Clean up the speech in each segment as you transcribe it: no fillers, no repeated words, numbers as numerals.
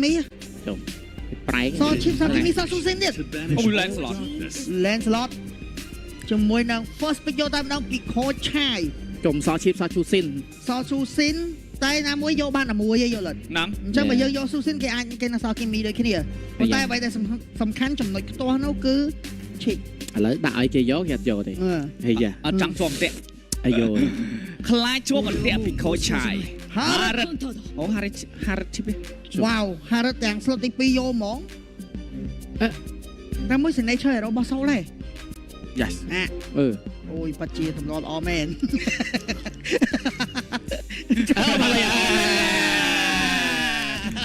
មីចុះប្រែក សឈីបសាគីមីសស៊ូស៊ីនទៀត អូ Lancelot Lancelot ជាមួយនឹង first pick យកតែម្ដងពីខូចឆាយ ចំសឈីបសឈូស៊ីន សស៊ូស៊ីនតែណាមួយយកបានតែមួយឯងយកលិត ហ្នឹង អញ្ចឹងបើយើងយកស៊ូស៊ីនគេអាចគេណាសគីមីដូចគ្នាប៉ុន្តែអ្វីដែលសំខាន់ចំណុចខ្ទាស់នោះគឺឈីក ឥឡូវដាក់ឲ្យគេយកគេអត់យកទេហេយ៉ា អត់ចង់ជាប់តាក់ អាយយ ខ្លាចជាប់អន្ទាក់ពីខូចឆាយ Harrod អូ Harrod ឈីប wow Harrod ទាំង slot ទី2យកហ្មងតែមួយ signature hero របស់ Soul ហ៎ Yes អូយប៉ាត់ជាទម្លាប់ល្អមែន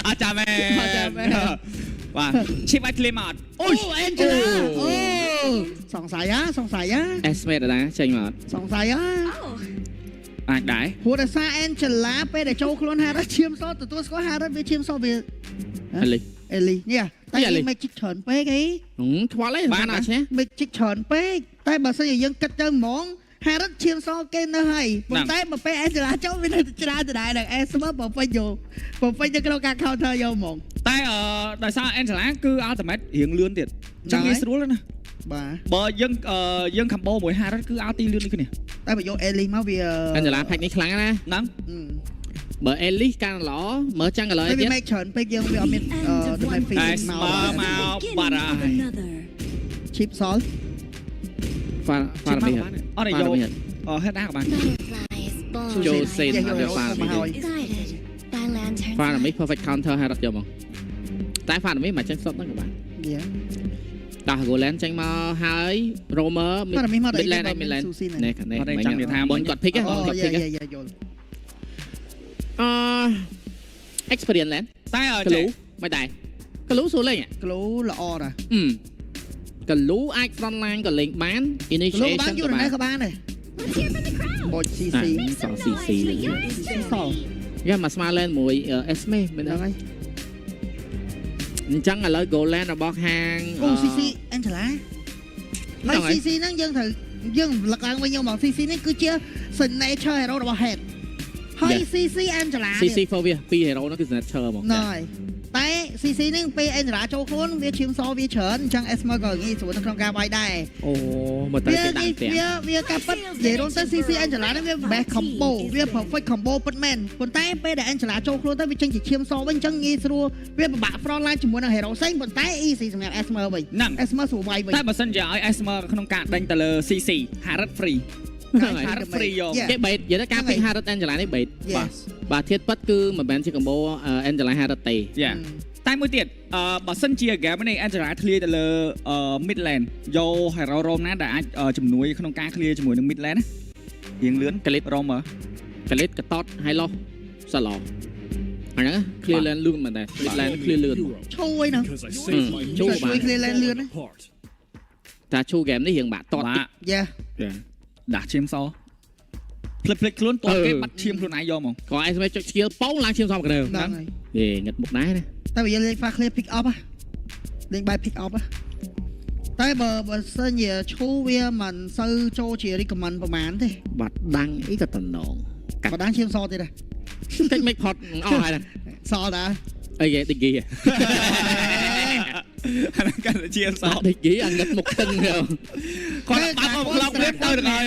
អត់ចាំមែនបាទឈីបអាចធ្លាមអត់ អូ Angela អូសង្ស័យអេសមេតដែរចេញមកអត់ សង្ស័យ អាចដែរ ព្រោះតែសារ Angela ពេលដែលចូលខ្លួន Harrod ឈាមសទទួលស្គាល់ Harrod វាឈាមសវា អេលី នេះតែគេមិនជីកច្រើនពេកអី ខ្វល់អីបានអត់ទេ មិនជីកច្រើនពេកតែបើសិនជាយើងគិតទៅហ្មង Harrod ឈាមសគេនៅហើយប៉ុន្តែបើពេល Angela ចូលវានៅច្រើនដដែលដល់ Esmer បើពេញយកបើពេញទៅក្នុងការ counter យកហ្មង តែដោយសារ Angela គឺ ultimate រៀងលឿនទៀតចឹងងាយស្រួលណា បាទ បើយើង combo មួយ Harrod គឺឲ្យទីលឿនដូចគ្នា តែបើយក Ellie មកវា Angela ផាច់នេះខ្លាំងណាស់ ហ្នឹង បើអេលីកាន់ល្អមើលចាំងឥឡូវ វា ទៀត មិនច្រើនពេកយើងវាអត់មានដើម្បី feeling មក បាត់ហើយ cheap salt ហ្វាមីហ អត់យកហេតុដែរក៏បាន ចូលសេនអត់ហ្វាមីហ្វាមី perfect counter ហើយរត់យកមកតែហ្វាមីមិនចេញសុតហ្នឹងក៏បានដោះ Golan ចេញមកហើយ Romer Midland នេះខាងនេះមិនចាំថាមុនគាត់ pick គាត់ pick យល់ experience land តែ កលូមិនដែរកលូសួរលេង ក្លូល្អដែរ កលូអាច front line ក៏លេងបាន ក្លូ initiation បានយូរណាស់ក៏បានដែរបូច CC ស CC សល់ យ៉ាមកស្មើlên មួយ Esme មិនដឹងហើយអញ្ចឹងឥឡូវ Golan របស់ហាង អូ CC Angela ហើយ CC ហ្នឹងយើងត្រូវយើងលឹកឡើងវិញយកមក CC នេះគឺជា signature hero របស់ Head ហើយ CC Angela CC for វាពី hero នោះគឺ signature ហ្មង ណយតែ CC នេះពេល Angela ចូលខ្លួនវាឈាមសវាច្រើនអញ្ចឹង Esmer ក៏ងាយស្រួលនៅក្នុងការវាយដែរ អូមកតែគេដាក់ផ្ទះ វាការប៉ិតនិយាយរួមទៅ CC Angela នេះវា best combo វា perfect combo ពិតមែនប៉ុន្តែពេលដែល Angela ចូលខ្លួនទៅវាចេញជាឈាមសវិញអញ្ចឹងងាយស្រួលវាពិបាក front line ជាមួយនឹង hero ផ្សេងប៉ុន្តែ easy សម្រាប់ Esmer វិញ Esmer ស្រួលវាយវិញ តែបើសិនជាឲ្យ Esmer ក្នុងការដេញទៅលើ CC Harrod free Harrod free យក គេបេតនិយាយទៅការ pick Harrod Angela នេះបេតបាទធៀបពិតគឺមិនមែនជា combo Angela Harrod ទេតែមួយទៀតបើសិនជា game នេះ Angela ធ្លាយទៅលើ Midland យក hero roam ណាដែលអាចជំនួយក្នុងការ clear ជាមួយនឹង Midland ណារៀងលឿន Clip roamer កលិតកតតហើយលោះសឡអាហ្នឹង clear lane លឿនមែនដែរ Midland clear លឿនឈួយហ្នឹងឈួយ clear lane លឿនណាតែឈូ game នេះរៀងបាក់តតយ៉ាដាក់ឈាមសផ្លិចខ្លួនតគេបាត់ឈាមខ្លួនឯងយកហ្មងក៏ឯងស្មែចុច skill ប៉ោងឡើងឈាមសំក្រៅហ្នឹងហើយងឹតមុខដែរណាតែបើយើងលេង fast clear pick up លេងបាយ pick up តែបើសិនជាឈូវាមិនសូវចូលជា recommend ប្រហែលទេបាត់ដាំងអីក៏តំណងកាត់បាត់ដាំងឈាមសទៀតដែរតិចមិនផុតអស់ហើយសល់ដែរអីគេឌីគីអាហ្នឹងកាត់ឈាមសឌីគីអងឹតមុខតឹងគាត់បាត់មកខ្លោបវាទៅដល់ហើយ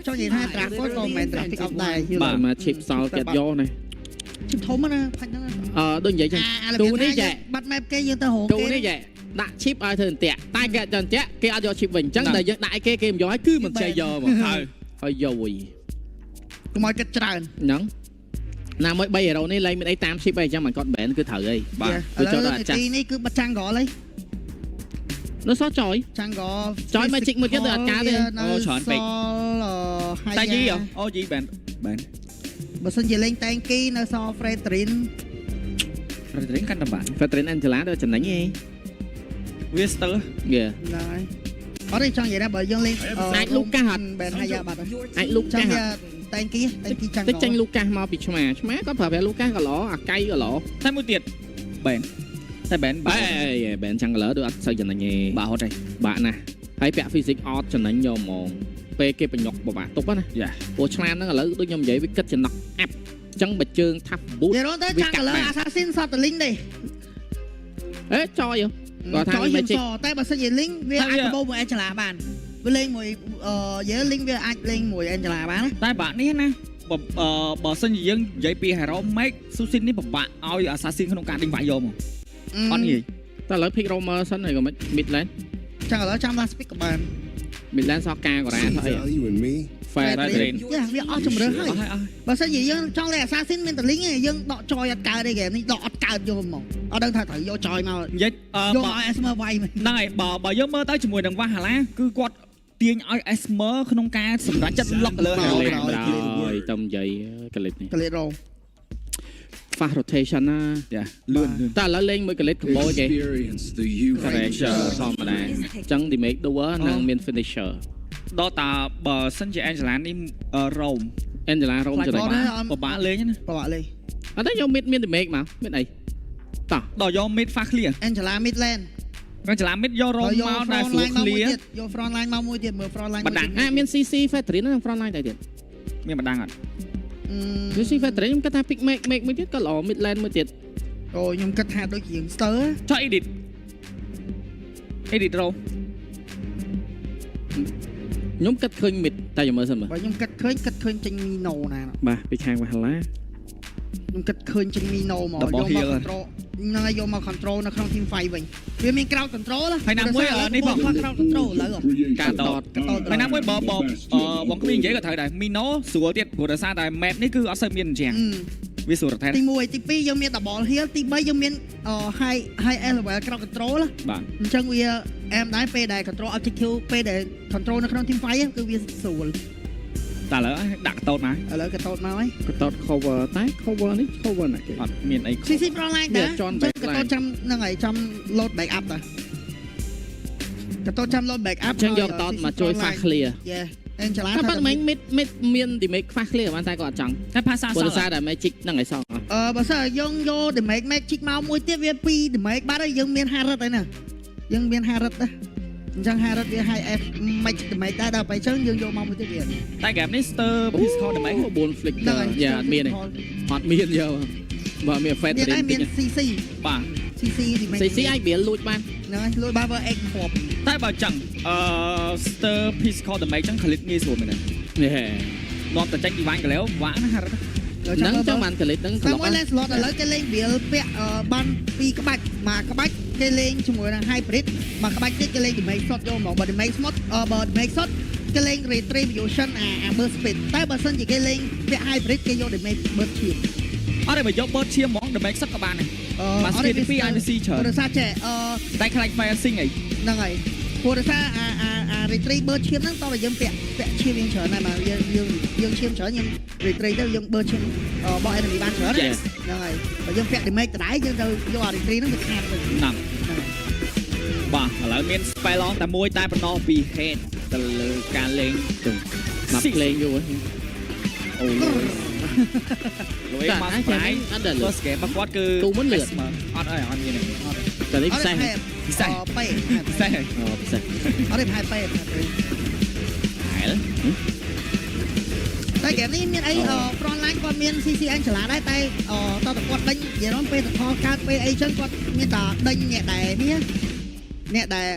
ចង់និយាយថា Dragon ក៏មិនមែន pick up ដែរបាទមក chip សល់គេយកណាជិបធំណាផាច់ហ្នឹងដូចនិយាយចឹងទូនេះចែបាត់ map គេយើងទៅរកគេទូនេះចែដាក់ chip ឲ្យធ្វើអន្ទាក់តែគេអត់អន្ទាក់គេអត់យក chip វិញអញ្ចឹងតែយើងដាក់ឲ្យគេមិនយកឲ្យគឺមិនចេះយកមកហើយយកវិញកុំឲ្យគិតច្រើនហ្នឹងណាមួយ3 hero នេះលេងមានអីតាម chip អីអញ្ចឹងមិនគាត់ ban គឺត្រូវអីបាទគឺចូលដល់អាចារ្យនេះគឺបាត់ចាំងកលអីនៅសោះចយចាំងកចយ magic មួយទៀតទៅអត់ការទេអូច្រើនពេកតែយីអូយី ban បើសិនជាលេងតែងគីនៅស Fredrin កាន់តែបាន Fredrin Angela ទៅចំណេញឯងវាស្ទើរហ្នឹងហើយអត់ទេចង់និយាយថាបើយើងលេងអាចលូកាសអត់ ban ហាយ៉ាបាត់អាចលូកាសតែងគីចាំងតិចចេញលូកាសមកពីឆ្មាគាត់ប្រើប្រាស់លូកាសក៏ល្អអាកៃក៏ល្អតែមួយទៀត ban តែ ban ban ចាំងកលដូចអត់សូវចំណេញទេបាក់ហត់ទេបាក់ណាស់ហើយពាក់ physics អត់ចំណេញយកហ្មងពេលគេបញ្ញុកបបាក់ទុកណាព្រោះឆ្លាមហ្នឹងឥឡូវដូចខ្ញុំនិយាយវាគិតចំណុកអាប់អញ្ចឹងបើជើងថាប់ boot និយាយទៅចាំងកល assassin សតលីងទេ អេចយគាត់ថា magic តែបើសិនជា link វាអាចបបោមួយ Angela បានវាលេងមួយយើ link វាអាចលេងមួយ Angela បានណា តែបាក់នេះណាបើសិនជាយើងនិយាយពី hero make Susin នេះពិបាកឲ្យ assassin ក្នុងការដេញវាយយកមកអត់ងាយ តែឥឡូវ pick roamer សិនហើយក៏មិន mid lane ចឹងឥឡូវចាំ last pick ក៏បាន mid lane សោះការក៏រ៉ាទៅអី You and me. fair lane វាអស់ជំរឿហើយបើសិនជាយើងចង់លេង assassin មានតែ link ឯងយើងដកចយអត់កើតទេ game នេះដកអត់កើតយកហ្មងអត់ដឹងថាត្រូវយកចយមក និយាយ យកឲ្យ Esmer វាយមែន ហ្នឹងហើយបើយើងមើលទៅជាមួយនឹងវ៉ាហាឡាគឺគាត់ទាញឲ្យ Esmer ក្នុងការសម្រេចចិត្តលុកលើ hero ហើយទៅនិយាយកលិតនេះ កលេតរង fast rotation ណា យ៉ាលឿន តែឥឡូវលេងមួយកលិត combo គេ Experience do you correct ធម្មតាអញ្ចឹង damage doer និងមាន finisher ដល់តាបើសិនជា Angela នេះ Rome Angela Rome ចំណេះ ពិបាកលេងណា ប្របាក់លេង អត់ទេយក mid មាន damage មកមានអីតោះ ដល់យក mid fast clear Angela mid lane Angela mid យក Rome មកដែលស្រួល clear យក front line មកមួយទៀតមើល front line មាន CC Fatrin និង front line ដែរទៀត មានបណ្ដាំអត់ CC Fatrin ខ្ញុំគិតថា pick make មួយទៀតក៏ល្អ mid lane មួយទៀត អូខ្ញុំគិតថាដូចជាង stir ចុះ edit Rome ខ្ញុំគិតឃើញ mid តែចាំមើលសិនមើល បើខ្ញុំគិតឃើញចេញ Mino ណា បាទពីខាងវ៉ាឡា ខ្ញុំគិតឃើញចេញ Mino មកយកមក control ហ្នឹងហើយយកមក control នៅក្នុង team fight វិញវាមាន crowd control ហើយណាមួយនេះបង crowd control ឥឡូវ ការតត ហើយណាមួយបងគ្មាននិយាយក៏ត្រូវដែរ Mino ស្រួលទៀតព្រោះដោយសារតែ map នេះគឺអត់សូវមានអញ្ចឹងវាស្រួលតែ ទី1ទី2យើងមាន double heal ទី3យើងមាន high level crowd control បាទ អញ្ចឹងវាអែមដែរពេលដែល control objective ពេលដែល control នៅក្នុង team fight គឺវាស្រួល តែឥឡូវដាក់កតោតមក ឥឡូវក៏តូតមកហើយក តត cover តែ cover នេះ cover ណាគេ អត់មានអី CC front line ដែរក៏តូតចាំហ្នឹងហើយចាំ load back up ដែរក៏តូតចាំ load back up អញ្ចឹងយកតតមកជួយ fast clear Yeah Angela តែប៉ុន្តែ mid មាន damage fast clear បានតែគាត់អត់ចង់ តែភាសា ព្រោះ ស ដោយសារតែ magic ហ្នឹងឯងសោះ បើសិនយើងយក damage magic មកមួយទៀតវា2 damage បាត់ហើយយើងមាន5រឹតហើយណាយើងមាន5រឹតដែរអញ្ចឹង5រឹតវា high F magic damage ដែរដល់ពេលអញ្ចឹងយើងយកមកមួយទៀតទៀត តែ game នេះ stir pistol តែមិន 4 flick យ៉ាអត់មានទេអត់មានយកបើមាន fat មាន train មាន CC បាទ CC damage CC អាចវាលួចបាន ហ្នឹងហើយលួចបានបើ X គ្រាប់ តែបើចឹងstir pistol តែមិនចឹង click ងាយស្រួលមែនទេ នេះ នាំតែចាច់ពីវាញ់កន្លែវវ៉ាណាហារត់ ហ្នឹងចឹងបានកលិតហ្នឹង តែមួយ lane slot ឥឡូវគេលេង build ពាក់បាន2ក្បាច់មួយក្បាច់គេលេងជាមួយនឹង hybrid មួយក្បាច់ទៀតគេលេង damage shot យកមកបើ damage shot បើ damage shot គេលេង retribution អា burst speed តែបើសិនជាគេលេងពាក់ hybrid គេយក damage burst shield អត់ទេបើយក bird ឈាមហ្មង damage សឹកក៏បានដែរ អត់ទេ ពី IC ច្រើន ព្រោះថាចេះតែខ្លាច fire sing អី ហ្នឹងហើយព្រោះថាអា retrieve burst ឈាមហ្នឹងតោះតែយើងពាក់ឈាមយើងច្រើនដែរមកយើងឈាមច្រើនយើង retrieve ទៅយើង burst ឈាមរបស់ enemy បានច្រើនហ្នឹងហើយបើយើងពាក់ damage ដដែលយើងទៅយកអា retrieve ហ្នឹងទៅខាតទៅណាំបាទឥឡូវមាន spell on តែមួយតែបណ្ដោះពី head ទៅលើការលេង ណាប់លេងយូរ អូលុយមក ស្រាយ អត់ដល់ first game របស់គាត់គឺ ទូមុនលឿន អត់អីអត់មានទេ តែនេះពិសេស ពិសេស ប៉េ ពិសេស ពិសេស អត់ទេផែប៉េ ហែល តែហ្គេមនេះមានអី front line គាត់មាន CC Angela ដែរតែតើគាត់ដេញនិយាយរំពេលទៅផលកើតពេលអីចឹងគាត់មានតែដេញអ្នកដែលនេះអ្នកដែល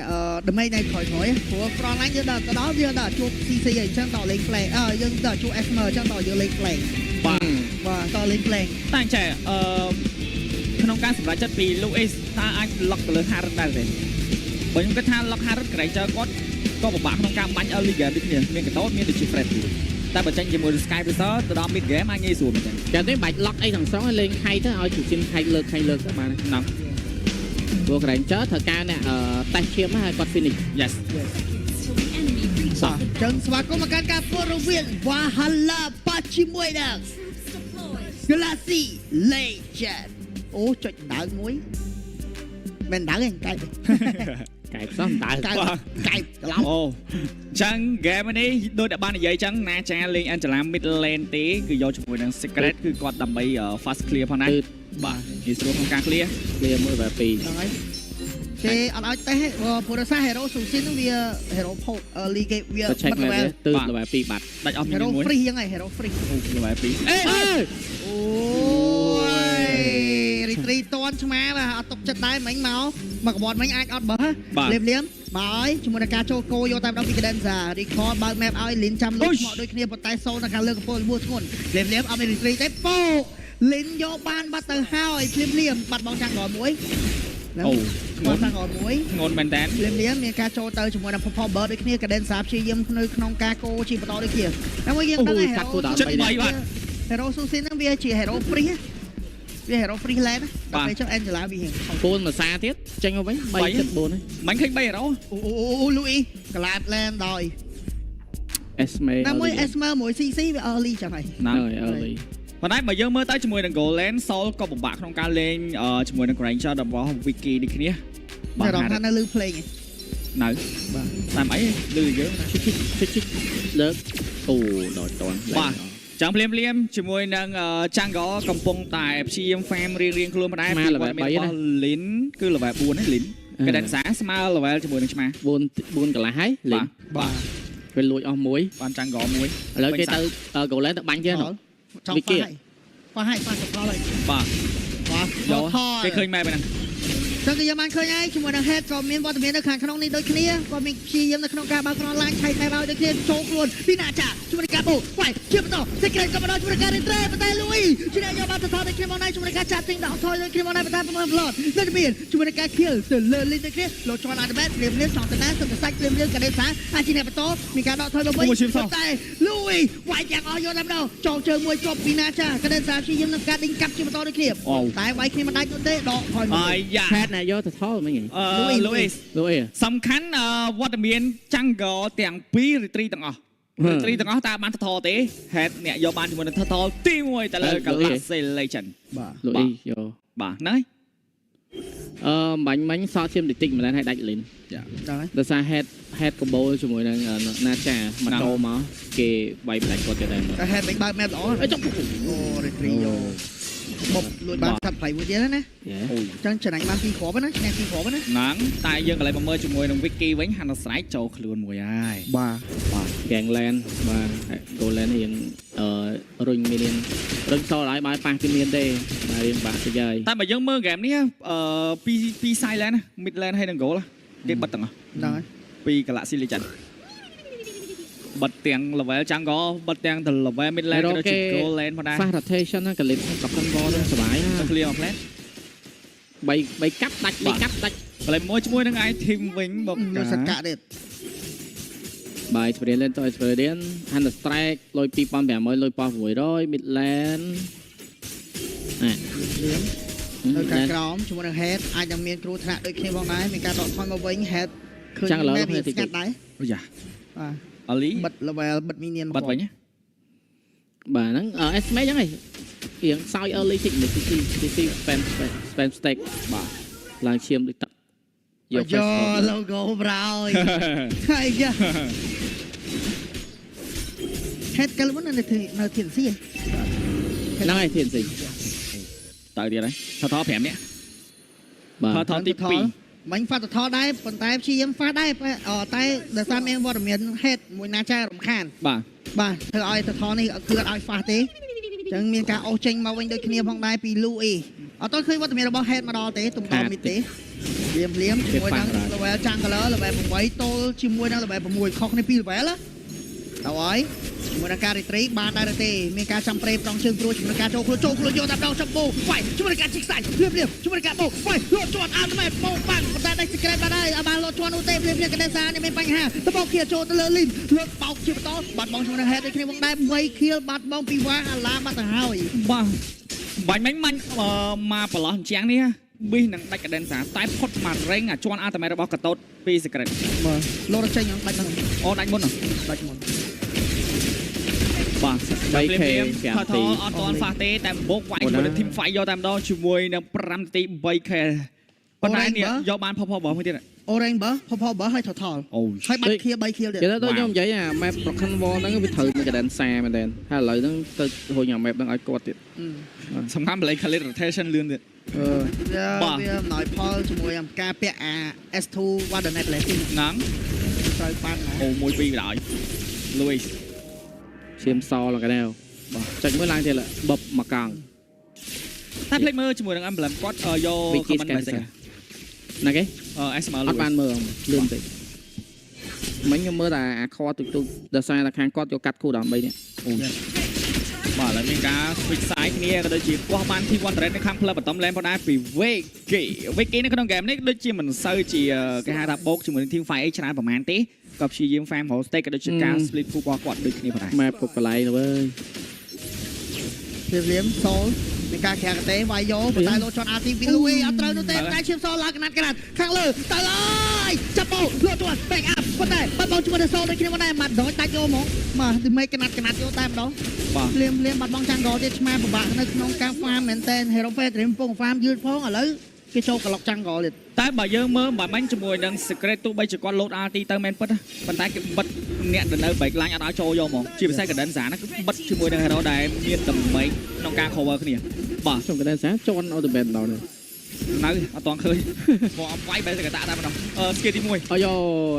damage នៅក្រោយព្រោះ front line យើងដល់យើងដល់ជួប CC អីចឹងដល់លេង flank យើងដល់ជួប Esmer ចឹងដល់យើងលេង flank បាទដល់លេង flank តែចេះក្នុងការសម្រេចចិត្តពីលោកអេសថាអាច lock ទៅលើ Harrod ដែរទេបើខ្ញុំគិតថា lock Harrod ក្រែងចើគាត់ក៏ពិបាកក្នុងការបាញ់ early game ដូចគ្នាមានកតោតមានដូចជា Fred តែបើចេញជាមួយ Sky Racer ទៅដល់ mid game អាចងាយស្រួលមែនទេ តែនេះបាច់ lock អីទាំងស្រុងឲ្យលេងខៃទៅឲ្យជំនាញខៃលើកទៅបានណាស់ព្រោះក្រែងចើត្រូវការអ្នកតេស្តឈាមឲ្យគាត់ finish yes ចឹងស្វាគមន៍មកកាន់ការពួតរវាង Valhalla បាត់ជាមួយនឹង Galaxy Legend អូចុចដើមមួយមិនដើមទេកែប កែបសោះដើកែែបច្រឡំ អូចឹង game នេះដូចតែបាននិយាយចឹងណាចាលេង Angela mid lane ទេគឺយកជាមួយនឹង secret គឺគាត់ដើម្បី fast clear ផងណាបាទនិយាយស្រួលក្នុងការ clear មួយបែប2ហ្នឹងហើយគេអត់ឲ្យតេស្តព្រោះថា hero Susin ហ្នឹងវា hero poke early game វា ទៅ check level ទៅ level 2បាត់ ដាច់អស់មាន hero មួយ free ហ្នឹងហើយ hero free អូ level 2អូយ ត្រីតន់ឆ្មាបាទអត់ຕົកចិត្តដែរមិញមកកបត់មិញអាចអត់បើលៀមបើជាមួយនឹងការចូលគោយកតាមដល់ពី Cadenza Record បើក map ឲ្យលីនចាំលុយមកដូចគ្នាប៉ុន្តែសូននៅខាងលើកំពូលលួធ្ងន់លៀមអត់មានត្រីទេពោលីនយកបានបាត់ទៅហើយលៀមបាត់បងចាំងរមួយអូបាត់ចាំងរមួយធ្ងន់មែនតើលៀមមានការចូលទៅជាមួយនឹង Purple Bird ដូចគ្នា Cadenza ព្យាយាមនៅក្នុងការគោជាបន្តដូចគ្នាហើយយើងដឹងហើយHero Susin ហ្នឹងវាជា Hero Free វា Hero Free Land ដល់ពេលចុះ Angela វាហៀងពូនមួយសាទៀតចេញមកវិញ3.4ហើយមិនឃើញ3 Hero អូ Louis កលាត Land ដោយ Esme ណាមួយ Esme មួយ CC វា early ចឹងហើយហ្នឹងហើយ early ប៉ុន្តែបើយើងមើលទៅជាមួយនឹង Goland Soul ក៏ពិបាកក្នុងការលេងជាមួយនឹង Granger របស់ Wiki នេះគ្នាបាទរកថានៅលើ play នៅបាទតាមអីលឺយើងជិះលើកអូដល់តន់បាទចាំភ្លាមជាមួយនឹងចាំងក៏កំពុងតែព្យាយាម farm រៀងខ្លួនម្ដងពីលេវ3ណា Lin គឺ level 4ណា Lin កដិនសាស្មើ level ជាមួយនឹងឆ្មា4កន្លះហើយ Lin បាទពេលលួចអស់មួយបានចាំងក៏មួយឥឡូវគេទៅ Goland ទៅបាញ់គេនោះចង់ប៉ះឲ្យសផលហើយបាទយកគេឃើញម៉ែហ្នឹងចឹងគេយកបានឃើញហើយជាមួយនឹង head ក៏មានវត្តមាននៅខាងក្នុងនេះដូចគ្នាក៏មានព្យាយាមនៅក្នុងការបើកក្រឡាញឆៃតែបើដូចគ្នាចូលខ្លួនពីណាចាជាមួយនឹងការបូវាយជាបន្តសេក្រេតក៏បន្តជាមួយនឹងការរេត្រេប៉ុន្តែលួយជាអ្នកយកបានទៅថតដូចគ្នាមកណៃជាមួយនឹងការចាត់ទិញដល់ថយដូចគ្នាមកណៃប៉ុន្តែប្រមាណ plot នៅមានជាមួយនឹងការ kill ទៅលើលីនដូចគ្នាលោកជន់អាតបែតព្រាមសងតណាសុខសាច់ព្រាមកាដេសាអាចជាអ្នកបន្តមានការដកថយមកវិញប៉ុន្តែលួយវាយយ៉ាងអស់យកតែម្ដងចងជើងមួយជាប់ពីណាចាកាដេសាព្យាយាមនឹងការដេញកាប់ជាបន្តដូចគ្នាតែវាយគ្នាមិនដាច់នោះទេដកថយមកខេតណាយកទៅថយមិញLouis សំខាន់វត្តមានចាំងក៏ទាំង2 retreat ទាំងអស់ retreat ទាំងអស់តើបានថតទេ head អ្នកយកបានជាមួយនឹងថតទី1ទៅលើ Galaxy Legend បាទ Louis យកបាទហ្នឹងបាញ់មិញសល់ឈាមតិចៗម្ល៉េះឲ្យដាច់លីនដល់សារ head combo ជាមួយនឹងណាចាម៉ូតូមកគេវាយផ្លាច់គាត់ទៅដែរតែ head មិនបើក map ល្អចុះអូ retreat យកបុកលួចបានកាត់ផ្លៃមួយទៀតណាអូចឹងចំណាញ់បាន2គ្រាប់ណាឆ្នះ2គ្រាប់ណាហ្នឹងតែយើងកន្លែងមកមើលជាមួយនឹង Wiki វិញហាន់ស្រែកចូលខ្លួនមួយហើយបាទ Gangland បាទ Goland រៀងរុញមានរុញសល់ឲ្យបើប៉ះពីមានទេតែរៀងបាក់ទៅហើយតែបើយើងមើលហ្គេមនេះពី Silent Midland ហើយនឹង Goal គេបិទទាំងអស់ហ្នឹងហើយពី Galaxy Legend បិទទាំង level ចាំងក៏បិទទាំង level midland ក៏ដូចជា Goland ផងដែរ fast rotation ណាកលិបกับខាងវហ្នឹងសុបាយណា clear មកផ្លែ3កាប់ដាច់3កាប់ដាច់កន្លែងមួយជាមួយនឹង item វិញមកសកាទៀតបាយ experience ទៅ experience hand strike លុយ 2500 លុយប៉ោះ 600 midland នៅខាងក្រោមជាមួយនឹង head អាចនឹងមានគ្រោះថ្នាក់ដូចគ្នាផងដែរមានការដកថយមកវិញ head ឃើញឡើងទៅស្កាត់ដែរអូយ៉ាបាទAli បិទ level បិទ minion បិទវិញបាទហ្នឹង esme ចឹងហីរៀងសោយ early តិចនេះ CC spam stack បាទឡើងឈាមដូចទឹកយក logo ប្រោយហើយយ៉ា head កាលមុននៅធានស៊ីហ្នឹងហើយធានស៊ីតើទៀតហើយថត5នាក់បាទថតទី2មិញហ្វាត់ថតដែរប៉ុន្តែព្យាយាមហ្វាត់ដែរតែដោយសារមានវត្តមាន head មួយណាចារំខានបាទធ្វើឲ្យថតនេះគឺអត់ឲ្យហ្វាស់ទេអញ្ចឹងមានការអូសចេញមកវិញដូចគ្នាផងដែរពី Louis អត់ទៅឃើញវត្តមានរបស់ head មកដល់ទេទំដល់មីទេភ្លាមជាមួយនឹង level ចាំង color level 8ទល់ជាមួយនឹង level 6ខុសគ្នាពី level ទៅហើយជាមួយនឹងការ retreat បានដែរទេមានការចាំប្រេប្រងជើងព្រួយជាមួយនឹងការចូលខ្លួនយកតាមដងចាប់បូវាយជាមួយនឹងការជីកសាច់ភ្លាមជាមួយនឹងការបូវាយលោតជាន់អត់មែនបូបាំងប៉ុន្តែដាច់ secret បានហើយបានលោតជាន់នោះទេភ្លាមកដេសានេះមានបញ្ហាតបោកគៀចូលទៅលើលីនលើកបោកជាបន្តបាត់បង់ជាមួយនឹង head ដូចគ្នាផងដែរ3 kill បាត់បង់ពីវ៉ាអាឡាបាត់ទៅហើយបាទបាញ់មិញមកប្រឡោះអញ្ចឹងនេះប៊ីសនឹងដាច់កដេសាតែផុតមករេងជាន់អាតមែរបស់កតូតពី secret បាទលោតចេញដាច់ហ្នឹងអូដាច់មុនដាច់មុនបាទ 3K ថតអត់តន់ហ្វាស់ទេតែបោកវាយជាមួយនឹង team fight យកតែម្ដងជាមួយនឹង5នាទី 3K ប៉ុន្តែនេះយកបានផុសបងមួយទៀត Orange បើផុសបើឲ្យ total ហើយបាត់ខៀ3ខៀទៀតគេទៅខ្ញុំនិយាយអា map Broken Wall ហ្នឹងវាត្រូវនឹងកដិនសាមែនទេហើយឥឡូវហ្នឹងទៅហុញអា map ហ្នឹងឲ្យគាត់ទៀតសំខាន់បលេ color rotation លឿនទៀតវាអំណោយផលជាមួយអាការពាក់អា S2 Wardenet Blessing ហ្នឹងត្រូវបានអូ1 2បណ្ដោយ Louis ឈាមសឡើងកណ្ដៅបាទចុចមួយឡើងទៀតបបមកកង់ តែភ្លេចមើលជាមួយនឹង emblem គាត់យក comment message ណាគេ SML អត់បានមើលលឿនតិចមិញខ្ញុំមើលតែអាខទុកដោយសារតែខាងគាត់យកកាត់គូដើម្បីនេះអូ បាទឥឡូវមានការ switch side គ្នាក៏ដូចជាគាត់បាន T1 Red នៅខាងផ្លូវបតំលែនផងដែរពី Vicky នៅក្នុង game នេះដូចជាមិនសូវជាគេហៅថាបោកជាមួយនឹង Team Fight ច្រើនប្រហែលទេក៏ព្យាយាម farm whole stake ក៏ដូចជាការ split pool របស់គាត់ដូចគ្នាផងដែរ ម៉ែពុកកន្លែងទៅអើយ ព្រាមសូលមានការខាំងទេវាយយកប៉ុន្តែលោកជន់អាទីពីលួយអត់ត្រូវនោះទេតែឈាមសូលឡើងកណាត់ខាងលើទៅអើយចាប់បោលោកជន់ back up ប៉ុន្តែបាត់បោជាមួយនឹងសូលដូចគ្នាមកដែរម៉ាត់ដយដាច់យកហ្មងមកទីមេកណាត់យកតែម្ដង បាទ ភ្លាមបាត់បង់ចាំងកទៀតឆ្មាពិបាកនៅក្នុងការ farm មែនតើ Hero Fair ត្រៀមពង farm យឺតផងឥឡូវគេចូលក្លុកចាំងកទៀត តែបើយើងមើលមិនបាញ់ជាមួយនឹង secret ទោះបីជាគាត់ load RT ទៅមែនពិតប៉ុន្តែគេបិទអ្នកនៅ break line អត់ឲ្យចូលយកហ្មងជាពិសេស Cadenza ហ្នឹងគឺបិទជាមួយនឹង hero ដែលមានតម្លៃក្នុងការ cover គ្នាបាទ ខ្ញុំ Cadenza ជន់ ultimate ដល់នេះ នៅអត់ទាន់ឃើញមកអត់វាយបែរតែកតាតែម្ដងស្គីទី1 អូយ៉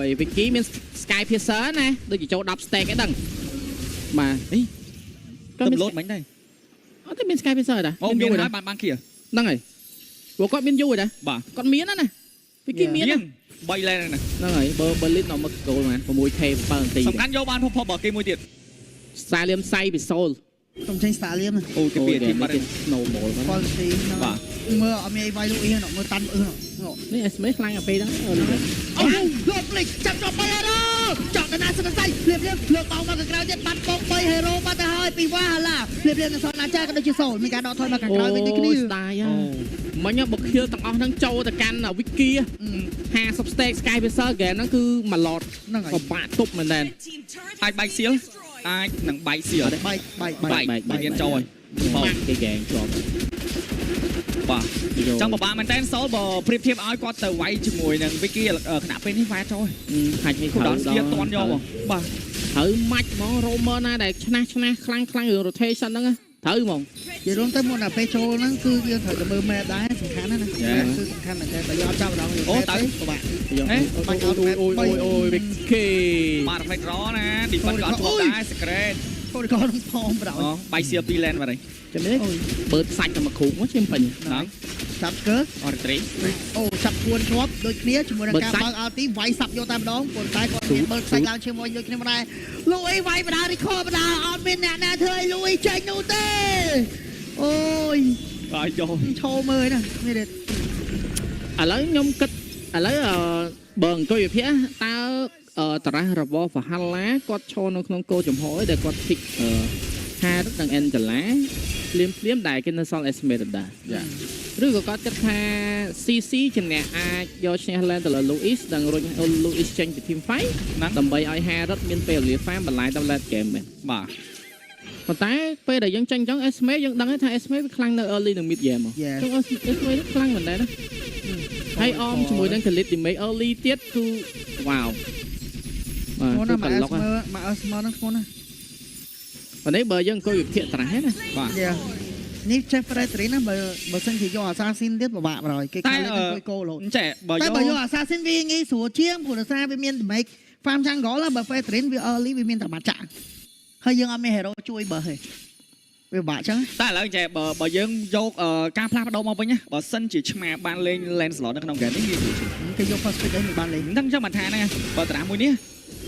យ Vicky មាន Sky Piercer ណាដូចជាចូល10 stack ឯដឹងបាទនេះ ទៅ load មិញដែរ អត់ទេមាន Sky Piercer ដែរ អូមានហើយបានគៀ ហ្នឹងហើយព្រោះគាត់មានយូរដែរ បាទ គាត់មានណា Vicky មានណា 3 lane ហ្នឹងហើយបើលីតដល់មកគោលមែន 6k 7នាទី សំខាន់យកបានផុសបើគេមួយទៀត សាលៀមសៃពីសូល ខ្ញុំចេញស្តាលៀម អូគេពីទីបាត់ snowball គាត់ quality បាទ មើលអត់មានអីវាយលោកអ៊ីហ្នឹងមើលតាន់អ៊ឺ នេះ SMA ខ្លាំងអាពេលហ្នឹង អូលោកភ្លេចចាប់ចូល3 hero ចង់ទៅណាសិនសៃភ្លាមលើកបោកមកខាងក្រៅទៀតបាត់បោក3 hero បាត់ទៅហើយពីវ៉ាហាឡាភ្លាមនឹងសនអាចារ្យក៏ដូចជាសូលមានការដកថយមកខាងក្រៅវិញដូចគ្នា ស្ដាយមិញបើខៀលទាំងអស់ហ្នឹងចូលទៅកាន់ Wiki 50 stack Sky Piercer game ហ្នឹងគឺមួយឡត ហ្នឹងហើយ ពិបាកទប់មែនតើ អាចបែកសៀលអាចនឹងបែកសៀល បែក រៀនចូលហើយ បាក់គេហ្គេងជាប់ បាទចង់ពិបាកមែនតើសូលបើប្រៀបធៀបឲ្យគាត់ទៅវាយជាមួយនឹង Vicky ខណៈពេលនេះវ៉ាចូល ហាច់នេះ គាត់ដល់ស្ទាត់តន់យកបងបាទ ត្រូវម៉ាច់ហ្មង Romer ណាដែលឆ្នះខ្លាំងរឿង rotation ហ្នឹងត្រូវហ្មង និយាយរួមទៅមុនដល់ពេលចូលហ្នឹងគឺយើងត្រូវតែមើល map ដែរសំខាន់ណាស់គឺសំខាន់មែនតើបើយើងអត់ចាប់ម្ដងអូតើពិបាក អូយ Vicky បាទ reflect draw ណា defense ក៏អត់ធ្វើដែរ secret គាត់ក៏នឹងផងប្រដៅ បែកសៀល2 lane បាទ ចាំនេះបើសាច់ទៅមកគ្រូមកជិះពេញ ហ្នឹង ចាប់កើ អរត្រី អូចាប់ពួនជាប់ដូចគ្នាជាមួយនឹងការបើកអល់ទីវាយសាប់យកតែម្ដងប៉ុន្តែគាត់មានបើកសាច់ឡើងជាមួយដូចគ្នាម្ដែរលោកអីវាយបដារីខបដាអត់មានអ្នកណាធ្វើឲ្យលួយចេញនោះទេអូយ បាទយក ឈោមើលណានេះទេ ឥឡូវខ្ញុំគិតឥឡូវបើអង្គុយវិភាគតើតារះរបស់ Valhalla គាត់ឈរនៅក្នុងគោលចំហអីដែលគាត់ pick Harris និង Angela ភ្លាមដែលគេនៅសល់ Esmeralda ឬក៏គាត់គិតថា CC ជំនះអាចយកឈ្នះ Land ទៅលើ Louis និងរុញ Louis ចេញពី Team Fight ដើម្បីឲ្យ Harris មានពេលវេលា farm បន្លាយទៅ late game មែន បាទ ប៉ុន្តែពេលដែលយើងចាញ់អញ្ចឹង Esme យើងដឹងថា Esme វាខ្លាំងនៅ early និង mid game មកចឹង Esme នេះខ្លាំងមែនដែរណាហើយអមជាមួយនឹង Khalid Damage early ទៀតគឺ wow មកណាមកអស្មើនឹងស្មូនណា ប៉ុន្តែបើយើងអង្គុយវិភាគត្រាស់ណា បាទ នេះចេះ Frederick ណាបើសិនជាយក Assassin ទៀតពិបាកបណ្ដោយគេខាងអង្គុយគោរហូត ចេះបើ តែបើយក Assassin វាងាយស្រួលជាងព្រោះដោយសារវាមាន Damage farm jungle បើ Frederick វា early វាមានតែបាត់ចាក់ហើយយើងអត់មាន hero ជួយបើហេវាបាក់ចឹង តែឥឡូវចេះបើយើងយកការផ្លាស់ប្ដូរមកវិញណាបើសិនជាឆ្មាបានលេង Lancelot នៅក្នុង game នេះវាគេយក first pick ឲ្យបានលេង ហ្នឹងចឹងមិនថាហ្នឹងបើតារាមួយនេះ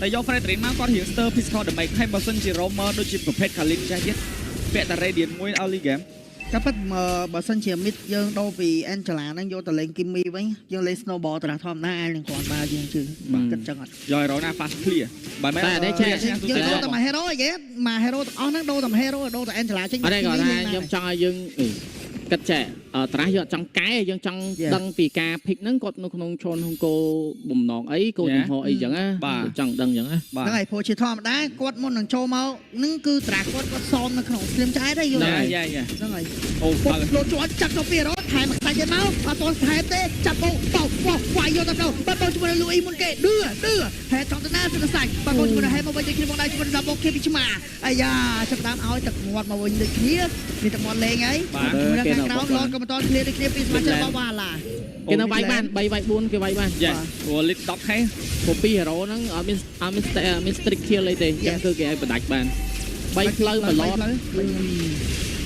តែយក Frederick មកគាត់រៀង stir physical damage ហើយបើសិនជា Romer ដូចជាប្រភេទ Khalid ចេះទៀតពាក់តែ Radiant មួយ early game តែប៉ិតបើសិនជា mid យើងដូរពី Angela ហ្នឹងយកទៅលេង Kimmy វិញយើងលេង Snowball តារាធម្មតាអាចនឹងគាត់បានយើងជឿបើគិតចឹងអត់ យក Hero ណា fast clear បើមិនតែចេះ យើងដូរតែ hero អីគេមក hero ទាំងអស់ហ្នឹងដូរតែ hero ដូរតែ Angela ចេញ អត់ទេគាត់ថាខ្ញុំចង់ឲ្យយើងគិតចេះត្រាស់យើងអត់ចង់កែយើងចង់ដឹងពីការ pick ហ្នឹងគាត់នៅក្នុងឈុនក្នុងគោបំណងអីគោចំហអីចឹងណាចង់ដឹងចឹងណា ហ្នឹងហើយព្រោះជាធម្មតាគាត់មុននឹងចូលមកហ្នឹងគឺត្រាស់គាត់សមនៅក្នុងស្លៀមឆ្អែតហើយយល់ហើយហ្នឹងហើយអូលោកជួនចាក់ទៅពីរត់ថែមខ្សាច់ទៀតមកអត់តថែមទេចាប់បោកវាយយកទៅដល់បាត់បោកជាមួយលូអ៊ីមុនគេឌឺហេតុចង់ទៅណាសិនសាច់បាត់បោកជាមួយហេតុមកវិញគ្នាមកដៃជាមួយដល់បោកគេពីឆ្មាអាយ៉ាចាប់តាមឲ្យទឹកមាត់មកវិញដូចគ្នាមានទឹកមាត់លេងហើយគេនៅក្រោមឡតក៏មិនតគ្នាដូចគ្នាពីសមាជិករបស់វ៉ាឡាគេនៅវាយបាន3វាយ4គេវាយបានយ៉ាព្រោះ lead 10k ព្រោះពី hero ហ្នឹងអត់មាន strict kill អីទេចឹងគឺគេឲ្យបដាច់បាន3ផ្លូវ1ឡត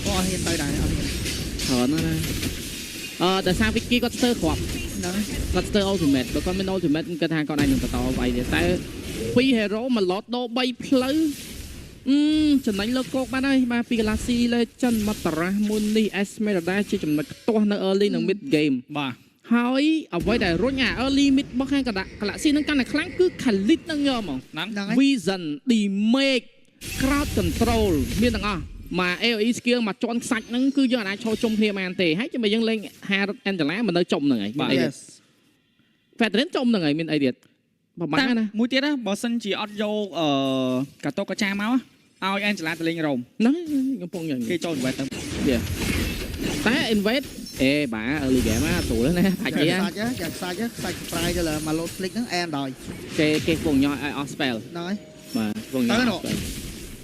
ក៏ហ៊ានទៅដែរអត់ ច្រើនណាតែសារវិគីគាត់ស្ទើរគ្រាប់គាត់ស្ទើរ ultimate បើគាត់មាន ultimate គាត់ថាគាត់អាចនឹងបន្តវាយទៀតតែពី hero មក lot ដូរ3ផ្លូវចំណេញលើកោកបានហើយបាទពី Galaxy Legend មកតារ៉ាមួយនេះ Esmeralda ជាចំណុចខ្ទាស់នៅ early និង mid game បាទហើយអ្វីដែលរុញearly mid របស់ខាង Galaxy នឹងកាន់តែខ្លាំងគឺ Khalid នឹងយកហ្មង Vision Damage Crowd Control មានទាំងអស់មក AoE skill មកជន់ខ្សាច់ហ្នឹងគឺយើងអាចឈរជុំគ្នាបានទេហើយចាំយើងលេង Harrod Angela មិននៅជុំហ្នឹងហើយបាទ Veteran ជុំហ្នឹងហើយមានអីទៀតប្រហែលណាមួយទៀតណាបើសិនជាអត់យកកាតូកាចាមកឲ្យ Angela ទៅលេងរ៉ូមហ្នឹងកំពុងយ៉ាងគេចូល invade ទៅតែ invade បាទ early game ណាស្រួលណាផាច់យ៉ាងសាច់ប្រាយទៅលើមក load flick ហ្នឹងអដល់គេពងញ៉ោឲ្យ off spell ហ្នឹងហើយបាទពងញ៉ោ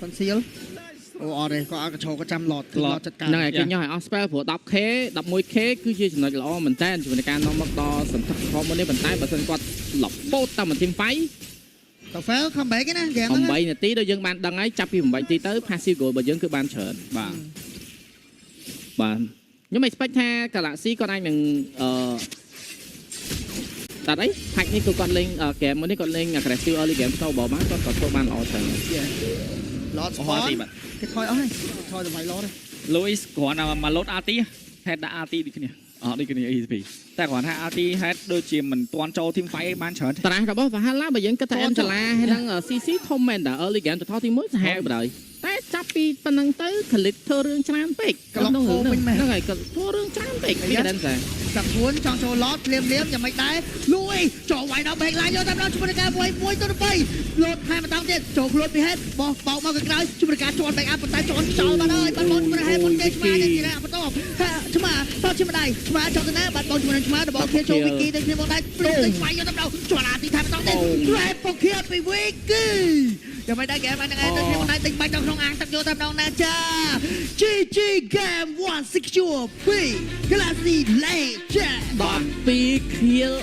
ផងសៀលអូអត់ទេគាត់អត់កញ្ឈោក៏ចាំ lot ចាត់ការហ្នឹងហើយគេញ៉ោឲ្យ off spell ព្រោះ 10k 11k គឺជាចំណុចល្អមែនតើជាមួយការនាំមកដល់សន្ធឹកខំមុននេះប៉ុន្តែបើសិនគាត់លបបូតតាម team fight តើ fail comeback ឯណាហ្គេមហ្នឹង8នាទីដូចយើងបានដឹងហើយចាប់ពី8នាទីទៅ passive goal របស់យើងគឺបានច្រើនបាទខ្ញុំ expect ថា Galaxy គាត់អាចនឹងតែអីហាច់នេះគឺគាត់លេងហ្គេមមួយនេះគាត់លេង aggressive early game ទៅបបបានគាត់ធ្វើបានល្អច្រើន lot spot គេថយអស់ហើយថយទៅវាយ lot ទេ Louis គ្រាន់តែមក load RT head ដាក់ RT ដូចគ្នាដូចគ្នា ESP តែគ្រាន់ថា RT head ដូចជាមិនទាន់ចូល team fight បានច្រើនតារារបស់ Valhalla បើយើងគិតថា Angela ហើយនឹង CC ធំមែនតា early game ទៅថតទី1សាហាវបណ្ដោយតែចាប់ពីប៉ុណ្ណឹងទៅ Khalid ធ្វើរឿងច្រើនពេកក្នុងហ្នឹងហើយគាត់ធ្វើរឿងច្រើនពេកពីកណ្ដឹងតែសាប់ួនចង់ចូល lot លៀមយ៉ាងម៉េចដែរ Louis ចូលវាយដល់ back line យកតាមដល់ជាមួយនឹងការ1ទៅ3 load ថែមម្ដងទៀតចូលខ្លួនពី head បោកមកក្រោយជាមួយនឹងការជន់ back up ប៉ុន្តែជន់ចោលបានហើយបាត់បង់ជាមួយនឹង head មុនគេឆ្មានេះទីណាបន្តឆ្មាតោះជាមួយដៃឆ្មាចង់ទៅណាបាត់បង់ជាមួយនឹងឆ្មារបស់គេចូលវិគីទៅគ្នាមកដែរព្រីទៅស្វែងយកតាមដល់ជន់អាទីថែមម្ដងទៀត grab ពកៀតពីវិគីយ៉ាងម៉េចដែរហ្គេមហ្នឹងឯងទៅគ្នាមកដែរទិញបាច់ដល់ក្នុងអាងទឹកយកតាមដល់ណាចា GG game 1 secure 2 Galaxy Legend 12 kill